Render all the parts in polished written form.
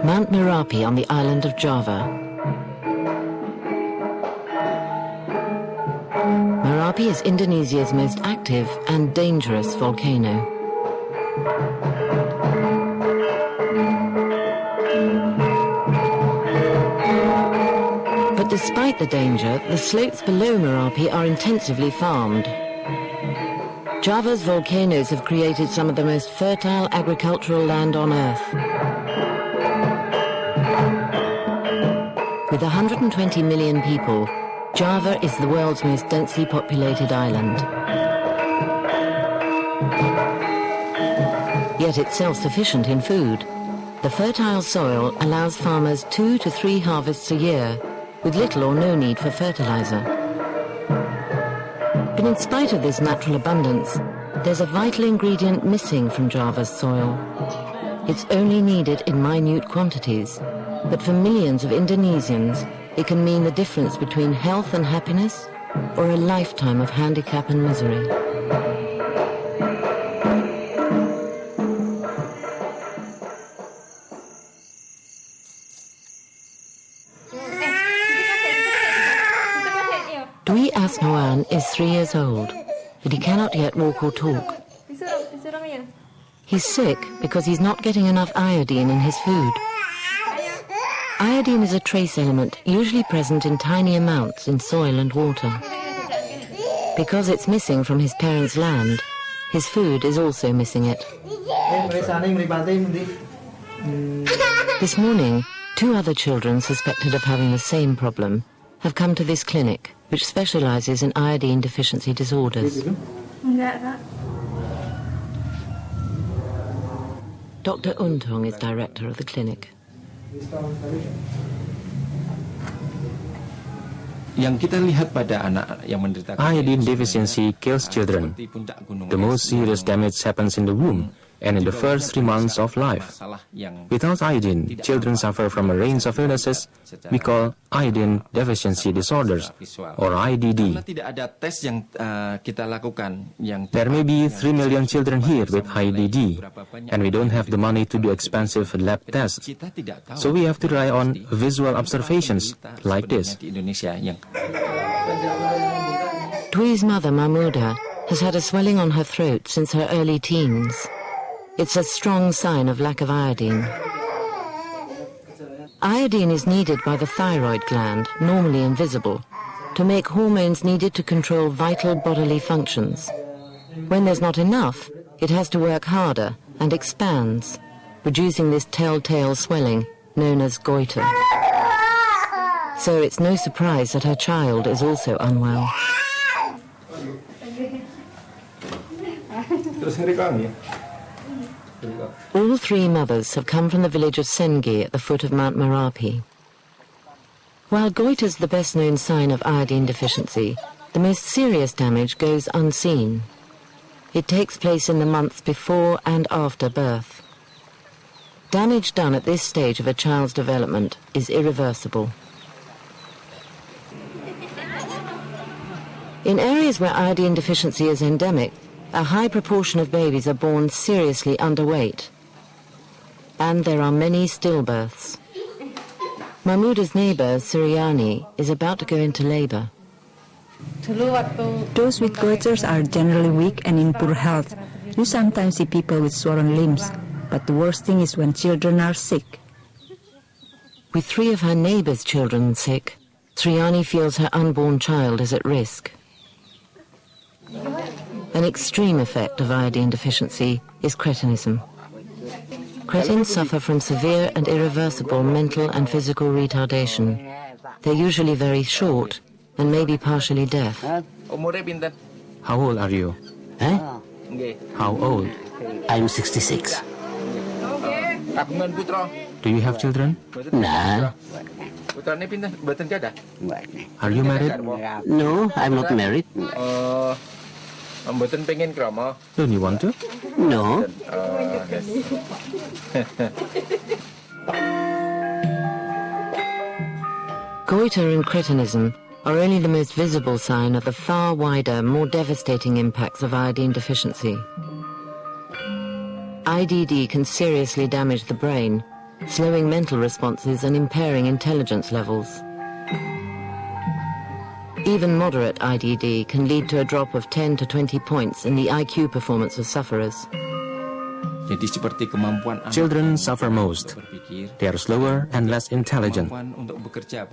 Mount Merapi on the island of Java. Merapi is Indonesia's most active and dangerous volcano. But despite the danger, the slopes below Merapi are intensively farmed. Java's volcanoes have created some of the most fertile agricultural land on Earth. With 120 million people, Java is the world's most densely populated island. Yet it's self-sufficient in food. The fertile soil allows farmers 2 to 3 harvests a year, with little or no need for fertilizer. But in spite of this natural abundance, there's a vital ingredient missing from Java's soil. It's only needed in minute quantities, but for millions of Indonesians, it can mean the difference between health and happiness or a lifetime of handicap and misery. Dwi Asnoan is 3 years old, but he cannot yet walk or talk. He's sick because he's not getting enough iodine in his food. Iodine is a trace element usually present in tiny amounts in soil and water. Because it's missing from his parents' land, his food is also missing it. This morning, 2 other children suspected of having the same problem have come to this clinic, which specializes in iodine deficiency disorders. Dr. Untung is director of the clinic. Iodine deficiency kills children. The most serious damage happens in the womb and in the first 3 months of life. Without iodine, children suffer from a range of illnesses we call iodine deficiency disorders, or IDD. There may be 3 million children here with IDD, and we don't have the money to do expensive lab tests, so we have to rely on visual observations like this. Dwi's mother, Mahmuda, has had a swelling on her throat since her early teens. It's a strong sign of lack of iodine. Iodine is needed by the thyroid gland, normally invisible, to make hormones needed to control vital bodily functions. When there's not enough, it has to work harder and expands, producing this telltale swelling known as goiter. So it's no surprise that her child is also unwell. All 3 mothers have come from the village of Sengi at the foot of Mount Merapi. While goiter is the best-known sign of iodine deficiency, the most serious damage goes unseen. It takes place in the months before and after birth. Damage done at this stage of a child's development is irreversible. In areas where iodine deficiency is endemic, a high proportion of babies are born seriously underweight. And there are many stillbirths. Mahmuda's neighbor, Suryani, is about to go into labor. Those with goiters are generally weak and in poor health. You sometimes see people with swollen limbs, but the worst thing is when children are sick. With 3 of her neighbor's children sick, Suryani feels her unborn child is at risk. An extreme effect of iodine deficiency is cretinism. Cretins suffer from severe and irreversible mental and physical retardation. They're usually very short and may be partially deaf. How old are you? How old? I'm 66. Do you have children? Nah. Are you married? No, I'm not married. Don't you want to? No. Goiter and cretinism are only the most visible sign of the far wider, more devastating impacts of iodine deficiency. IDD can seriously damage the brain, slowing mental responses and impairing intelligence levels. Even moderate IDD can lead to a drop of 10 to 20 points in the IQ performance of sufferers. Children suffer most. They are slower and less intelligent.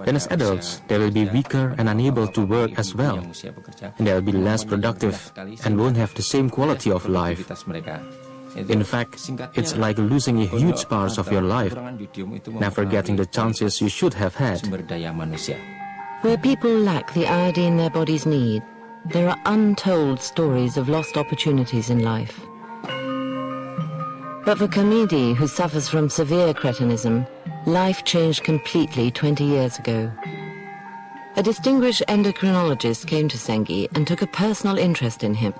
Then as adults, they will be weaker and unable to work as well. And they will be less productive and won't have the same quality of life. In fact, it's like losing a huge part of your life, never getting the chances you should have had. Where people lack the iodine their bodies need, there are untold stories of lost opportunities in life. But for Kamidi, who suffers from severe cretinism, life changed completely 20 years ago. A distinguished endocrinologist came to Sengi and took a personal interest in him.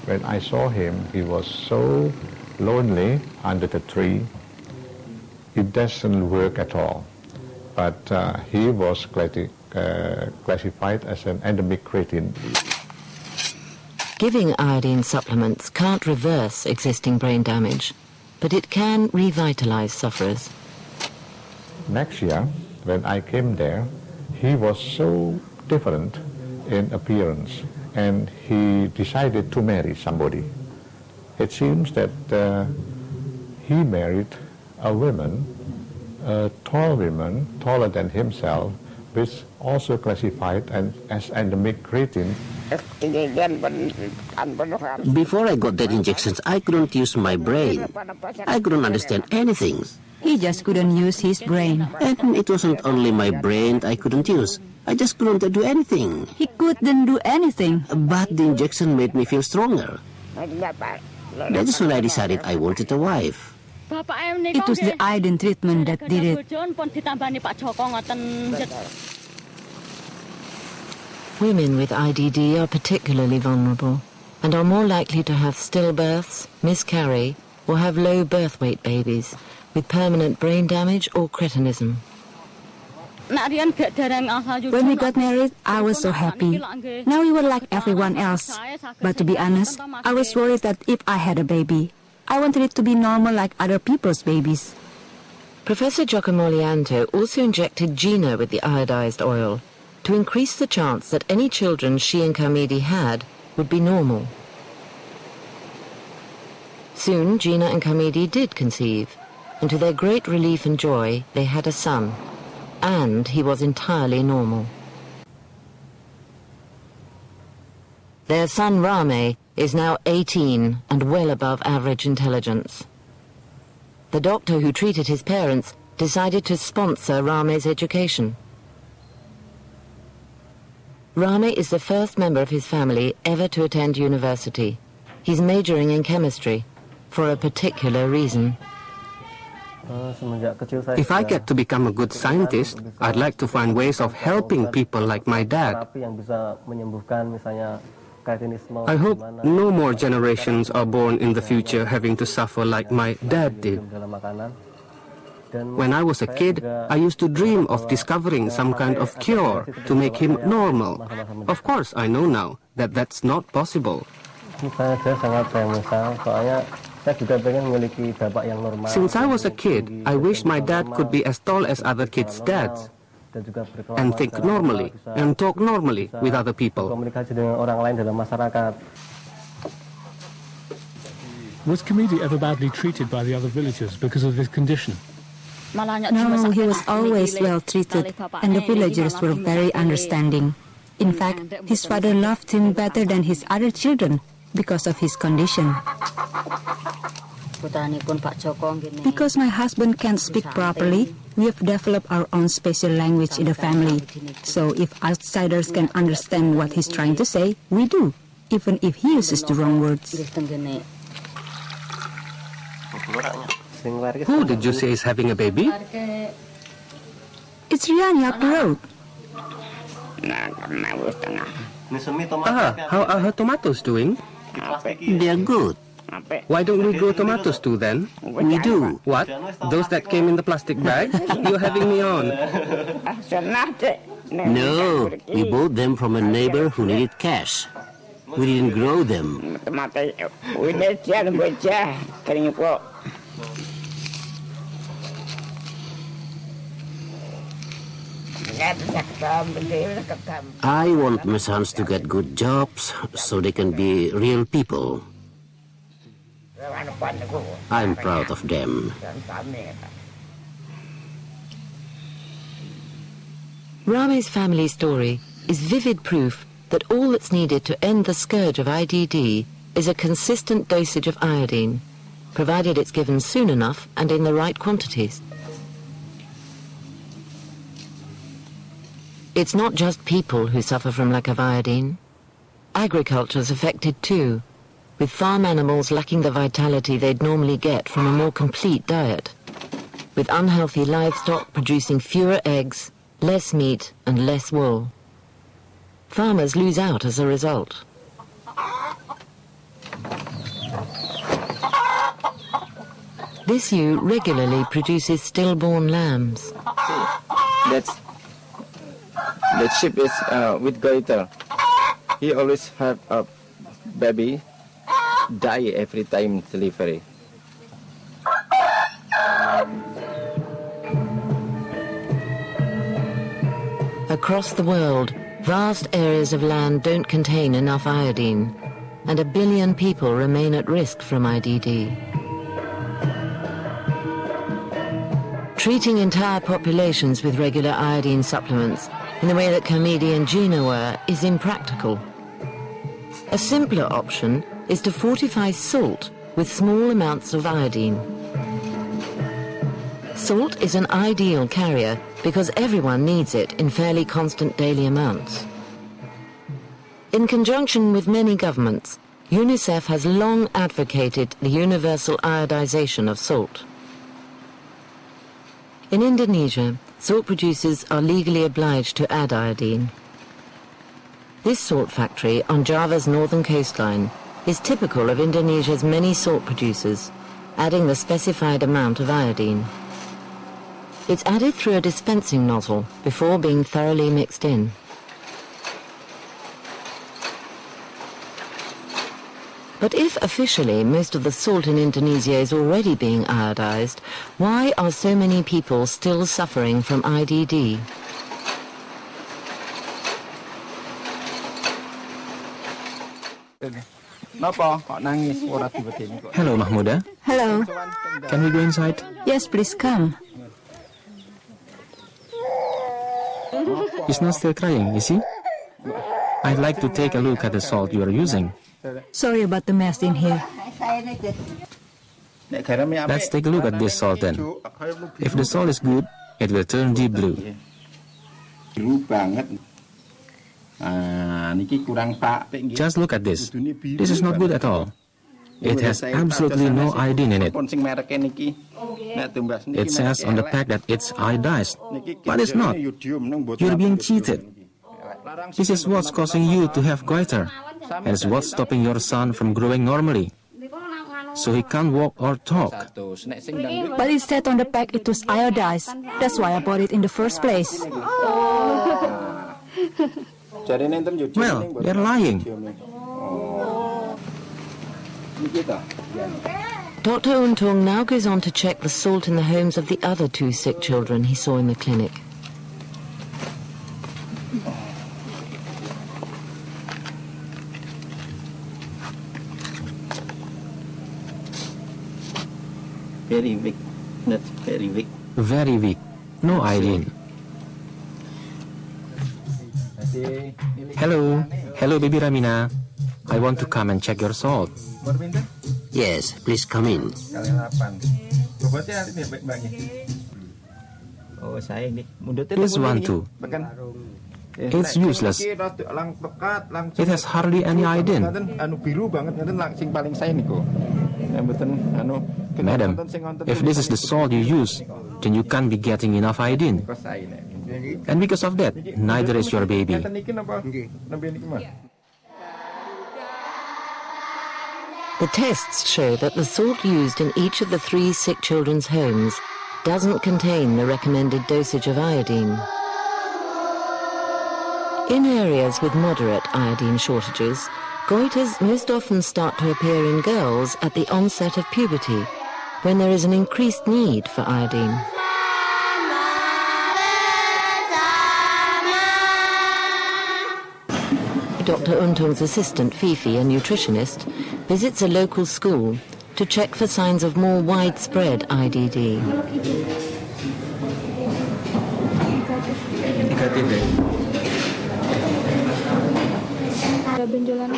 When I saw him, he was so lonely under the tree. It doesn't work at all. But he was classified as an endemic cretin. Giving iodine supplements can't reverse existing brain damage, but it can revitalize sufferers. Next year, when I came there, he was so different in appearance, and he decided to marry somebody. It seems that he married a woman, a tall woman, taller than himself, which also classified as endemic cretin. Before I got that injections, I couldn't use my brain. I couldn't understand anything. He just couldn't use his brain. And it wasn't only my brain I couldn't use. I just couldn't do anything. He couldn't do anything. But the injection made me feel stronger. That is when I decided I wanted a wife. It was the iodine treatment that did it. Women with IDD are particularly vulnerable and are more likely to have stillbirths, miscarry, or have low birth weight babies with permanent brain damage or cretinism. When we got married, I was so happy. Now we were like everyone else. But to be honest, I was worried that if I had a baby, I wanted it to be normal like other people's babies. Professor Djokomoelyanto also injected Gina with the iodized oil to increase the chance that any children she and Kamidi had would be normal. Soon, Gina and Kamidi did conceive, and to their great relief and joy, they had a son, and he was entirely normal. Their son Rame is now 18 and well above average intelligence. The doctor who treated his parents decided to sponsor Rame's education. Rame is the first member of his family ever to attend university. He's majoring in chemistry for a particular reason. If I get to become a good scientist, I'd like to find ways of helping people like my dad. I hope no more generations are born in the future having to suffer like my dad did. When I was a kid, I used to dream of discovering some kind of cure to make him normal. Of course, I know now that that's not possible. Since I was a kid, I wished my dad could be as tall as other kids' dads, and think normally, and talk normally with other people. Was Kamidi ever badly treated by the other villagers because of his condition? No, he was always well treated, and the villagers were very understanding. In fact, his father loved him better than his other children because of his condition. Because my husband can't speak properly, we have developed our own special language in the family. So if outsiders can understand what he's trying to say, we do, even if he uses the wrong words. Who did you say is having a baby? It's Riani up the road. How are her tomatoes doing? They're good. Why don't we grow tomatoes too then? We do. What? Those that came in the plastic bag? You're having me on. No, we bought them from a neighbor who needed cash. We didn't grow them. I want my sons to get good jobs so they can be real people. I'm proud of them. Rame's family story is vivid proof that all that's needed to end the scourge of IDD is a consistent dosage of iodine, provided it's given soon enough and in the right quantities. It's not just people who suffer from lack of iodine. Agriculture's affected too, with farm animals lacking the vitality they'd normally get from a more complete diet, with unhealthy livestock producing fewer eggs, less meat and less wool. Farmers lose out as a result. This ewe regularly produces stillborn lambs. The sheep is with goiter. He always have a baby die every time delivery. Across the world, vast areas of land don't contain enough iodine, and 1 billion people remain at risk from IDD. Treating entire populations with regular iodine supplements in the way that Kamidi and Gina were is impractical. A simpler option is to fortify salt with small amounts of iodine. Salt is an ideal carrier because everyone needs it in fairly constant daily amounts. In conjunction with many governments, UNICEF has long advocated the universal iodization of salt. In Indonesia, salt producers are legally obliged to add iodine. This salt factory on Java's northern coastline is typical of Indonesia's many salt producers, adding the specified amount of iodine. It's added through a dispensing nozzle before being thoroughly mixed in. But if officially most of the salt in Indonesia is already being iodized, why are so many people still suffering from IDD? Hello, Mahmuda. Hello. Can we go inside? Yes, please come. He's not still crying, is he? I'd like to take a look at the salt you are using. Sorry about the mess in here. Let's take a look at this salt then. If the salt is good, it will turn deep blue. Just look at this. This is not good at all. It has absolutely no iodine in it. It says on the pack that it's iodized, but it's not. You're being cheated. This is what's causing you to have goiter, and it's what's stopping your son from growing normally, so he can't walk or talk. But it said on the pack it was iodized. That's why I bought it in the first place. Well, they're lying. Dr. Untung now goes on to check the salt in the homes of the other 2 sick children he saw in the clinic. Very weak, not very weak. Very weak. No iodine. Hello. Hello, baby Ramina. I want to come and check your salt. Yes, please come in. This one too. It's useless. It has hardly any iodine. Madam, if this is the salt you use, then you can't be getting enough iodine. And because of that, neither is your baby. The tests show that the salt used in each of the 3 sick children's homes doesn't contain the recommended dosage of iodine. In areas with moderate iodine shortages, goiters most often start to appear in girls at the onset of puberty, when there is an increased need for iodine. Dr. Untung's assistant, Fifi, a nutritionist, visits a local school to check for signs of more widespread IDD.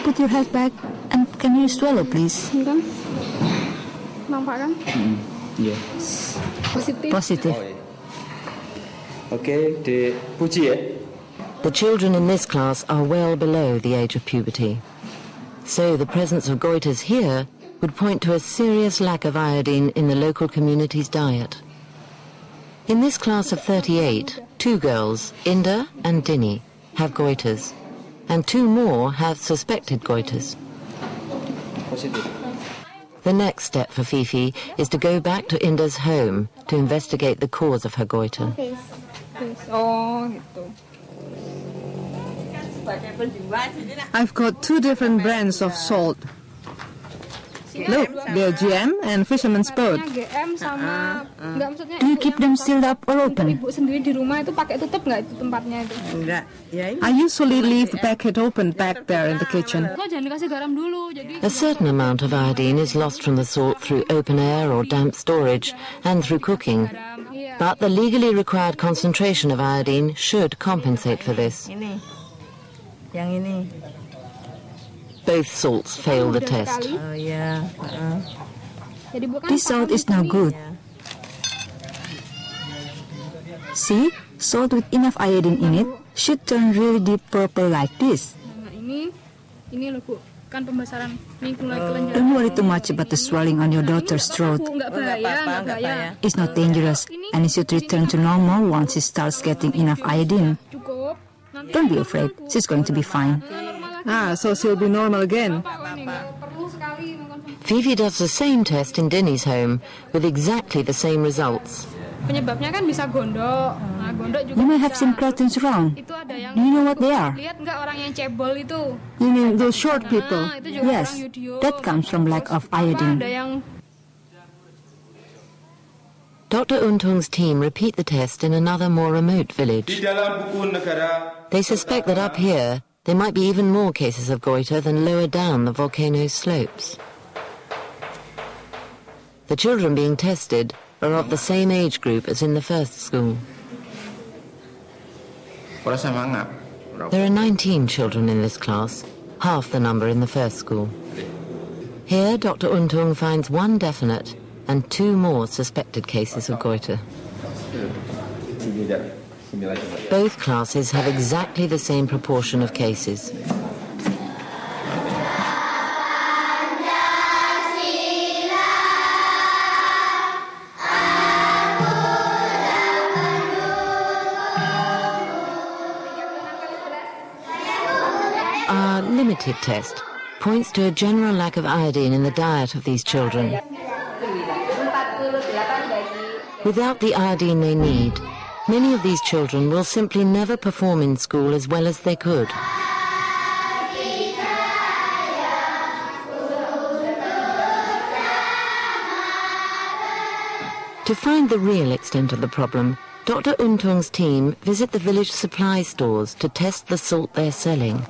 Put your head back and can you swallow, please? Yes. Positive. Okay, puji ya. The children in this class are well below the age of puberty. So the presence of goiters here would point to a serious lack of iodine in the local community's diet. In this class of 38, 2 girls, Inda and Dini, have goiters, and 2 more have suspected goiters. The next step for Fifi is to go back to Inda's home to investigate the cause of her goiter. I've got 2 different brands of salt. Look, they're GM and Fisherman's Boat. Do you keep them sealed up or open? I usually leave the packet open back there in the kitchen. A certain amount of iodine is lost from the salt through open air or damp storage and through cooking. But the legally required concentration of iodine should compensate for this. Both salts fail the test. This salt is now good. See? Salt with enough iodine in it should turn really deep purple like this. Don't worry too much about the swelling on your daughter's throat. It's not dangerous and it should return to normal once she starts getting enough iodine. Don't be afraid, she's going to be fine. So she'll be normal again. Fifi does the same test in Dini's home with exactly the same results. You may have seen cretins around. Do you know what they are? You mean those short people? Yes, that comes from lack of iodine. Dr. Untung's team repeat the test in another more remote village. They suspect that up here there might be even more cases of goiter than lower down the volcano's slopes. The children being tested are of the same age group as in the first school. There are 19 children in this class, half the number in the first school. Here, Dr. Untung finds 1 definite and 2 more suspected cases of goiter. Both classes have exactly the same proportion of cases. Our limited test points to a general lack of iodine in the diet of these children. Without the iodine they need, many of these children will simply never perform in school as well as they could. To find the real extent of the problem, Dr. Untung's team visit the village supply stores to test the salt they're selling.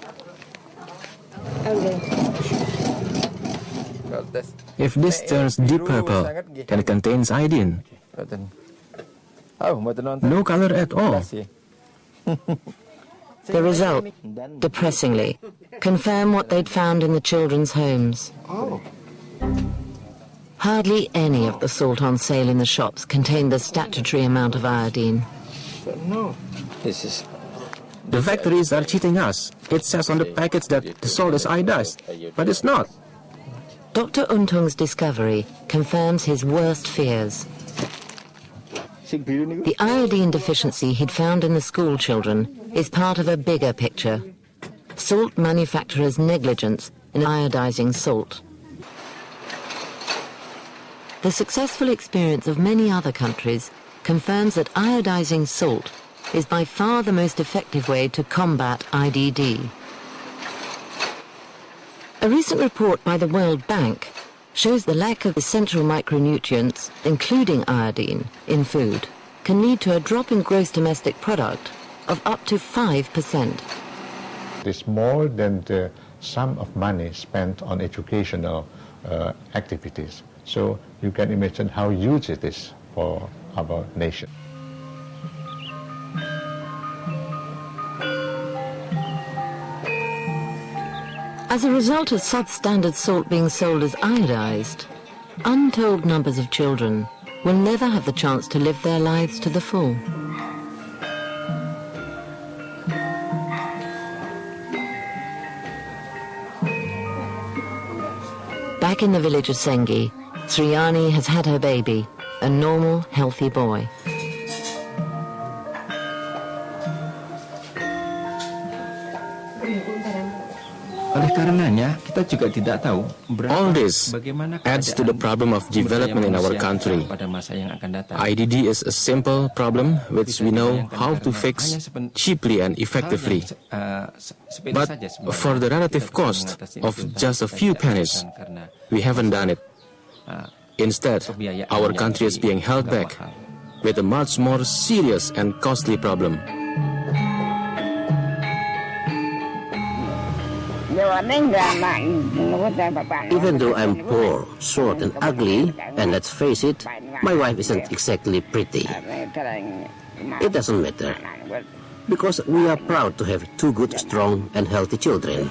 If this turns deep purple, then it contains iodine. No color at all. The result, depressingly, confirm what they'd found in the children's homes. Hardly any of the salt on sale in the shops contained the statutory amount of iodine. The factories are cheating us. It says on the packets that the salt is iodized, but it's not. Dr. Untung's discovery confirms his worst fears. The iodine deficiency he'd found in the school children is part of a bigger picture. Salt manufacturers' negligence in iodizing salt. The successful experience of many other countries confirms that iodizing salt is by far the most effective way to combat IDD. A recent report by the World Bank shows the lack of essential micronutrients, including iodine, in food can lead to a drop in gross domestic product of up to 5%. It's more than the sum of money spent on educational activities. So you can imagine how huge it is for our nation. As a result of substandard salt being sold as iodized, untold numbers of children will never have the chance to live their lives to the full. Back in the village of Sengi, Sriani has had her baby, a normal, healthy boy. All this adds to the problem of development in our country. IDD is a simple problem which we know how to fix cheaply and effectively. But for the relative cost of just a few pennies, we haven't done it. Instead, our country is being held back with a much more serious and costly problem. Even though I'm poor, short and ugly, and let's face it, my wife isn't exactly pretty. It doesn't matter, because we are proud to have two good, strong and healthy children.